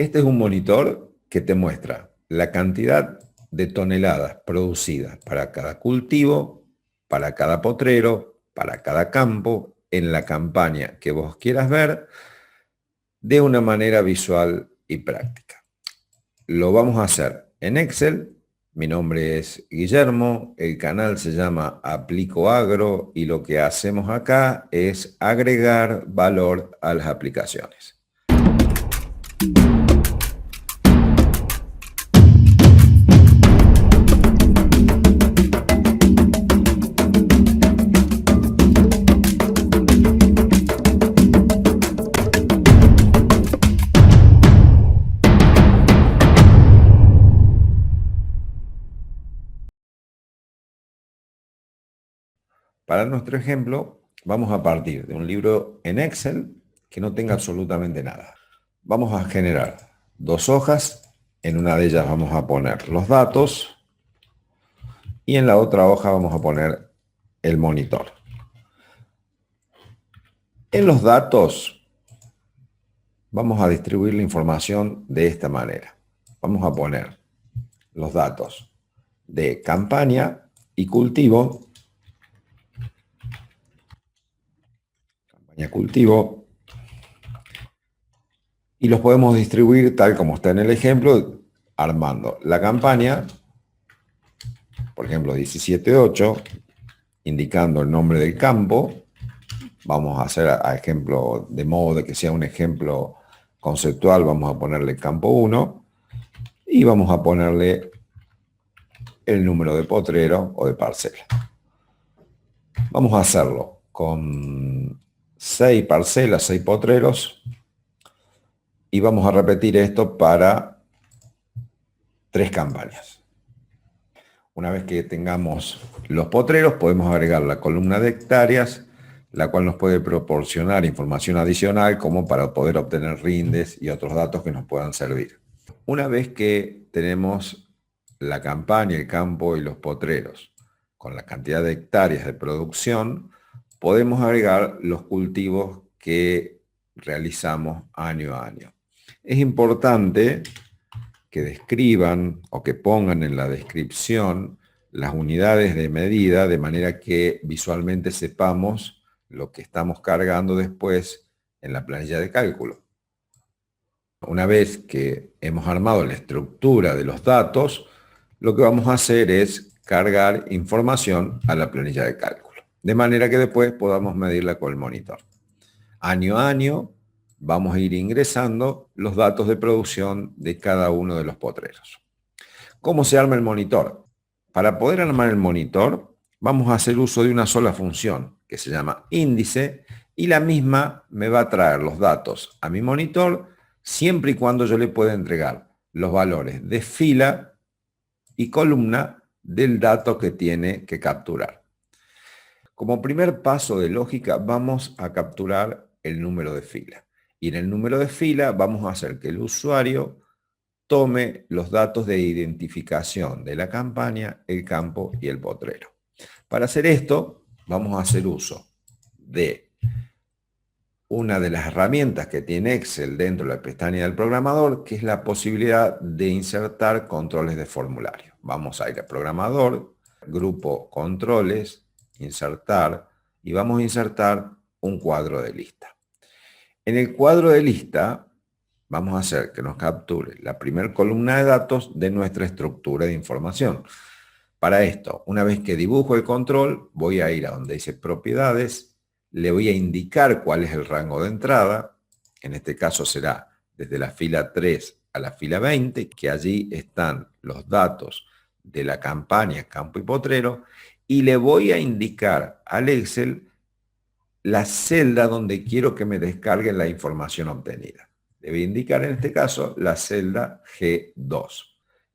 Este es un monitor que te muestra la cantidad de toneladas producidas para cada cultivo, para cada potrero, para cada campo, en la campaña que vos quieras ver, de una manera visual y práctica. Lo vamos a hacer en Excel. Mi nombre es Guillermo, el canal se llama Aplico Agro y lo que hacemos acá es agregar valor a las aplicaciones. Para nuestro ejemplo, vamos a partir de un libro en Excel que no tenga absolutamente nada. Vamos a generar dos hojas. En una de ellas vamos a poner los datos y en la otra hoja vamos a poner el monitor. En los datos vamos a distribuir la información de esta manera. Vamos a poner los datos de campaña y cultivo. Cultivo, y los podemos distribuir tal como está en el ejemplo, armando la campaña, por ejemplo 17.8, indicando el nombre del campo. Vamos a hacer a ejemplo, de modo de que sea un ejemplo conceptual, vamos a ponerle campo 1 y vamos a ponerle el número de potrero o de parcela. Vamos a hacerlo con 6 parcelas, 6 potreros, y vamos a repetir esto para 3 campañas. Una vez que tengamos los potreros, podemos agregar la columna de hectáreas, la cual nos puede proporcionar información adicional como para poder obtener rindes y otros datos que nos puedan servir. Una vez que tenemos la campaña, el campo y los potreros con la cantidad de hectáreas de producción, podemos agregar los cultivos que realizamos año a año. Es importante que describan o que pongan en la descripción las unidades de medida de manera que visualmente sepamos lo que estamos cargando después en la planilla de cálculo. Una vez que hemos armado la estructura de los datos, lo que vamos a hacer es cargar información a la planilla de cálculo, de manera que después podamos medirla con el monitor. Año a año vamos a ir ingresando los datos de producción de cada uno de los potreros. ¿Cómo se arma el monitor? Para poder armar el monitor, vamos a hacer uso de una sola función que se llama índice y la misma me va a traer los datos a mi monitor siempre y cuando yo le pueda entregar los valores de fila y columna del dato que tiene que capturar. Como primer paso de lógica, vamos a capturar el número de fila. Y en el número de fila vamos a hacer que el usuario tome los datos de identificación de la campaña, el campo y el potrero. Para hacer esto, vamos a hacer uso de una de las herramientas que tiene Excel dentro de la pestaña del programador, que es la posibilidad de insertar controles de formulario. Vamos a ir a programador, grupo controles, insertar, y vamos a insertar un cuadro de lista. En el cuadro de lista vamos a hacer que nos capture la primera columna de datos de nuestra estructura de información. Para esto, una vez que dibujo el control, voy a ir a donde dice propiedades, le voy a indicar cuál es el rango de entrada, en este caso será desde la fila 3 a la fila 20, que allí están los datos de la campaña, campo y potrero, y le voy a indicar al Excel la celda donde quiero que me descargue la información obtenida. Le voy a indicar en este caso la celda G2.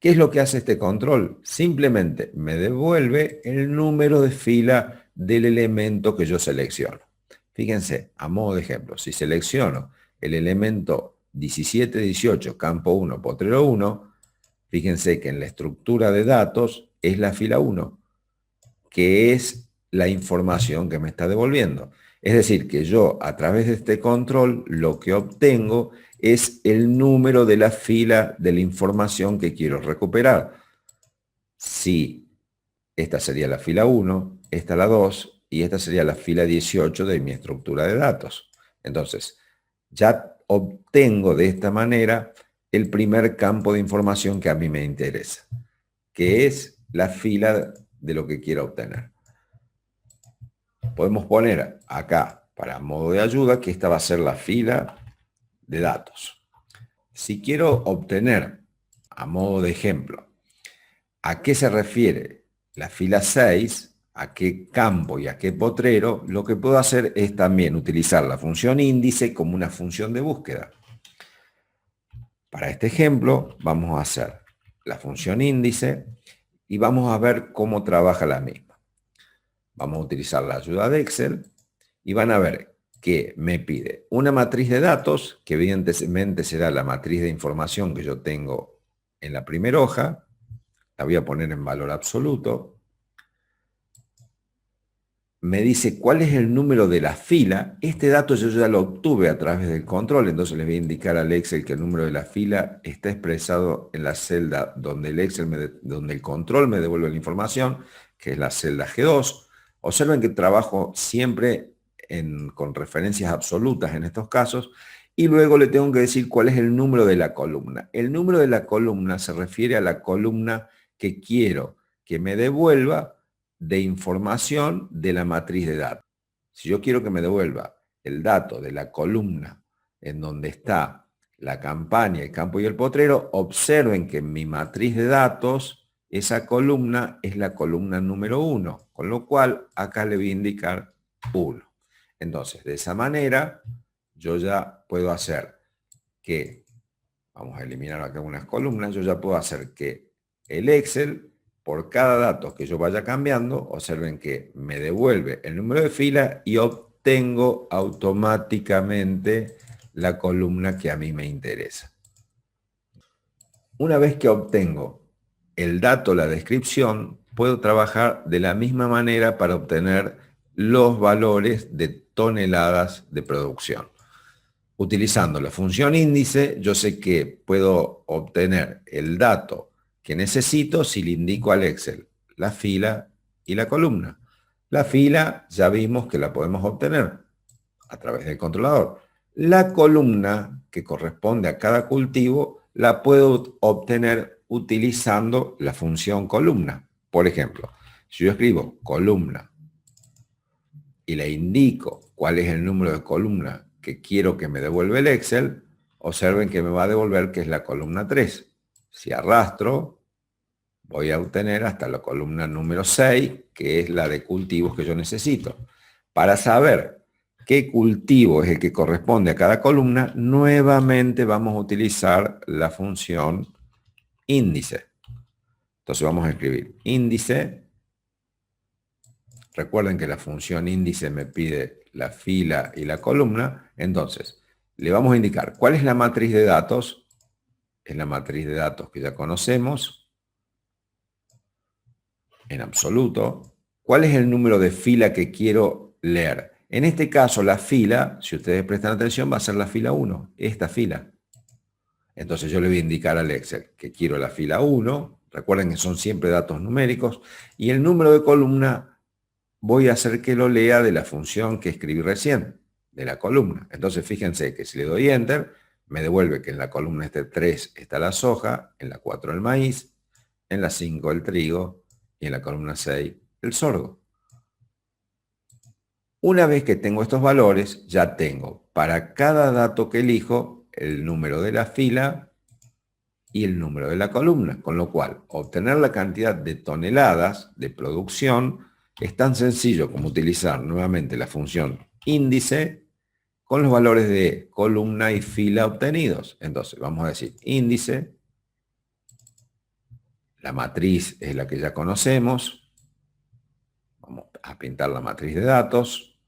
¿Qué es lo que hace este control? Simplemente me devuelve el número de fila del elemento que yo selecciono. Fíjense, a modo de ejemplo, si selecciono el elemento 1718, campo 1, potrero 1, fíjense que en la estructura de datos es la fila 1, que es la información que me está devolviendo. Es decir, que yo a través de este control lo que obtengo es el número de la fila de la información que quiero recuperar. Si esta sería la fila 1, esta la 2 y esta sería la fila 18 de mi estructura de datos. Entonces, ya obtengo de esta manera el primer campo de información que a mí me interesa, que es la fila de lo que quiero obtener. Podemos poner acá, para modo de ayuda, que esta va a ser la fila de datos. Si quiero obtener, a modo de ejemplo, a qué se refiere la fila 6, a qué campo y a qué potrero, lo que puedo hacer es también utilizar la función índice como una función de búsqueda. Para este ejemplo vamos a hacer la función índice y vamos a ver cómo trabaja la misma. Vamos a utilizar la ayuda de Excel y van a ver que me pide una matriz de datos, que evidentemente será la matriz de información que yo tengo en la primera hoja. La voy a poner en valor absoluto. Me dice cuál es el número de la fila. Este dato yo ya lo obtuve a través del control, entonces les voy a indicar al Excel que el número de la fila está expresado en la celda donde el control me devuelve la información, que es la celda G2. Observen que trabajo siempre con referencias absolutas en estos casos, y luego le tengo que decir cuál es el número de la columna. El número de la columna se refiere a la columna que quiero que me devuelva de información de la matriz de datos. Si yo quiero que me devuelva el dato de la columna en donde está la campaña, el campo y el potrero, observen que en mi matriz de datos esa columna es la columna número 1, con lo cual acá le voy a indicar 1. Entonces, de esa manera, yo ya puedo hacer que, vamos a eliminar acá unas columnas, yo ya puedo hacer que el Excel, por cada dato que yo vaya cambiando, observen que me devuelve el número de fila y obtengo automáticamente la columna que a mí me interesa. Una vez que obtengo el dato, la descripción, puedo trabajar de la misma manera para obtener los valores de toneladas de producción. Utilizando la función índice, yo sé que puedo obtener el dato que necesito si le indico al Excel la fila y la columna. La fila ya vimos que la podemos obtener a través del controlador. La columna que corresponde a cada cultivo la puedo obtener utilizando la función columna. Por ejemplo, si yo escribo columna y le indico cuál es el número de columna que quiero que me devuelva el Excel, observen que me va a devolver que es la columna 3. Si arrastro, voy a obtener hasta la columna número 6, que es la de cultivos que yo necesito. Para saber qué cultivo es el que corresponde a cada columna, nuevamente vamos a utilizar la función índice. Entonces vamos a escribir índice. Recuerden que la función índice me pide la fila y la columna. Entonces, le vamos a indicar cuál es la matriz de datos. Es la matriz de datos que ya conocemos en absoluto. ¿Cuál es el número de fila que quiero leer? En este caso, la fila, si ustedes prestan atención, va a ser la fila 1, esta fila. Entonces yo le voy a indicar al Excel que quiero la fila 1. Recuerden que son siempre datos numéricos. Y el número de columna voy a hacer que lo lea de la función que escribí recién, de la columna. Entonces fíjense que si le doy Enter, me devuelve que en la columna 3 está la soja, en la 4 el maíz, en la 5 el trigo y en la columna 6 el sorgo. Una vez que tengo estos valores, ya tengo para cada dato que elijo el número de la fila y el número de la columna, con lo cual obtener la cantidad de toneladas de producción es tan sencillo como utilizar nuevamente la función índice con los valores de columna y fila obtenidos. Entonces vamos a decir índice, la matriz es la que ya conocemos, vamos a pintar la matriz de datos,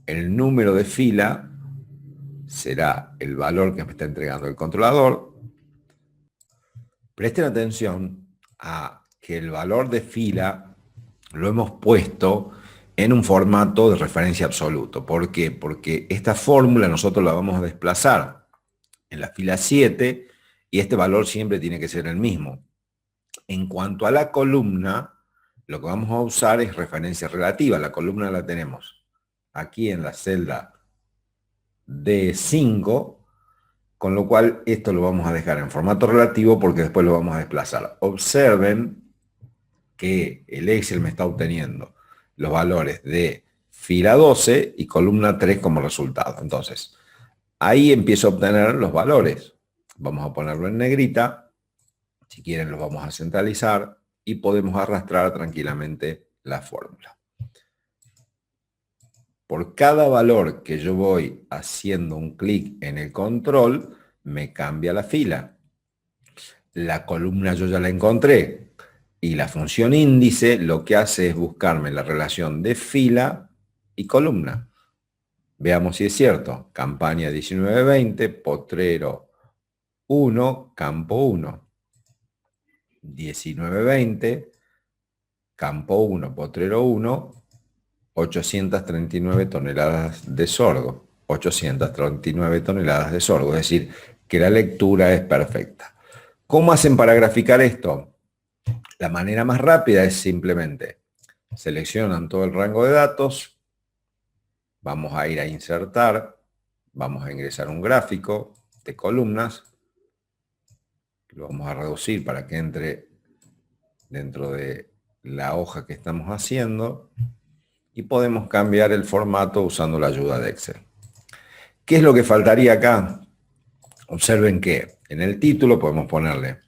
el número de fila será el valor que me está entregando el controlador. Presten atención a que el valor de fila lo hemos puesto en un formato de referencia absoluto. ¿Por qué? Porque esta fórmula nosotros la vamos a desplazar en la fila 7 y este valor siempre tiene que ser el mismo. En cuanto a la columna, lo que vamos a usar es referencia relativa. La columna la tenemos aquí en la celda D5, con lo cual esto lo vamos a dejar en formato relativo porque después lo vamos a desplazar. Observen que el Excel me está obteniendo los valores de fila 12 y columna 3 como resultado. Entonces, ahí empiezo a obtener los valores. Vamos a ponerlo en negrita. Si quieren, los vamos a centralizar y podemos arrastrar tranquilamente la fórmula. Por cada valor que yo voy haciendo un clic en el control, me cambia la fila. La columna yo ya la encontré. Y la función índice lo que hace es buscarme la relación de fila y columna. Veamos si es cierto. Campaña 1920, potrero 1, campo 1. 1920, campo 1, potrero 1, 839 toneladas de sorgo. 839 toneladas de sorgo. Es decir, que la lectura es perfecta. ¿Cómo hacen para graficar esto? La manera más rápida es simplemente seleccionan todo el rango de datos, vamos a ir a insertar, vamos a ingresar un gráfico de columnas, lo vamos a reducir para que entre dentro de la hoja que estamos haciendo y podemos cambiar el formato usando la ayuda de Excel. ¿Qué es lo que faltaría acá? Observen que en el título podemos ponerle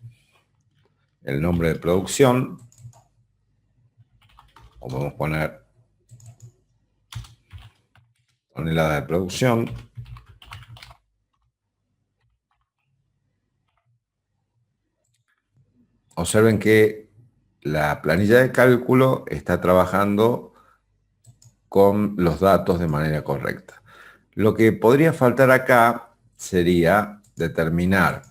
el nombre de producción, o podemos poner tonelada de producción. Observen que la planilla de cálculo está trabajando con los datos de manera correcta. Lo que podría faltar acá sería determinar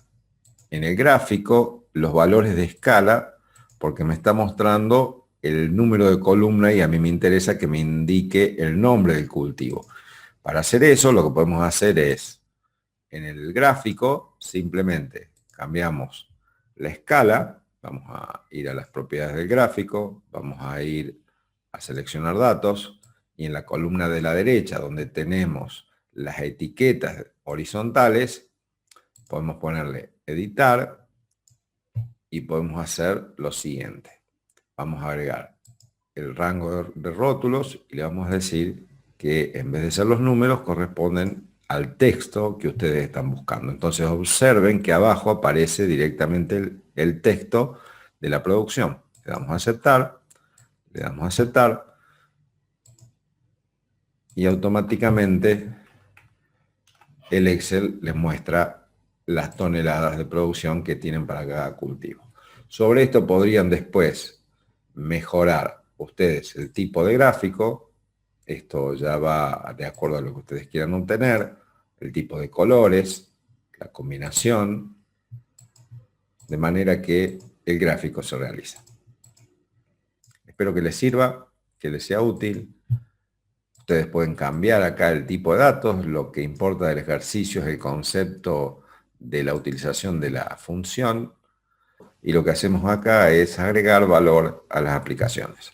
en el gráfico los valores de escala, porque me está mostrando el número de columna y a mí me interesa que me indique el nombre del cultivo. Para hacer eso, lo que podemos hacer es, en el gráfico, simplemente cambiamos la escala, vamos a ir a las propiedades del gráfico, vamos a ir a seleccionar datos, y en la columna de la derecha, donde tenemos las etiquetas horizontales, podemos ponerle editar, y podemos hacer lo siguiente. Vamos a agregar el rango de rótulos y le vamos a decir que en vez de ser los números corresponden al texto que ustedes están buscando. Entonces observen que abajo aparece directamente el texto de la producción. Le damos a aceptar, le damos a aceptar y automáticamente el Excel les muestra las toneladas de producción que tienen para cada cultivo. Sobre esto podrían después mejorar ustedes el tipo de gráfico. Esto ya va de acuerdo a lo que ustedes quieran obtener, el tipo de colores, la combinación, de manera que el gráfico se realice. Espero que les sirva, que les sea útil. Ustedes pueden cambiar acá el tipo de datos. Lo que importa del ejercicio es el concepto de la utilización de la función. Y lo que hacemos acá es agregar valor a las aplicaciones.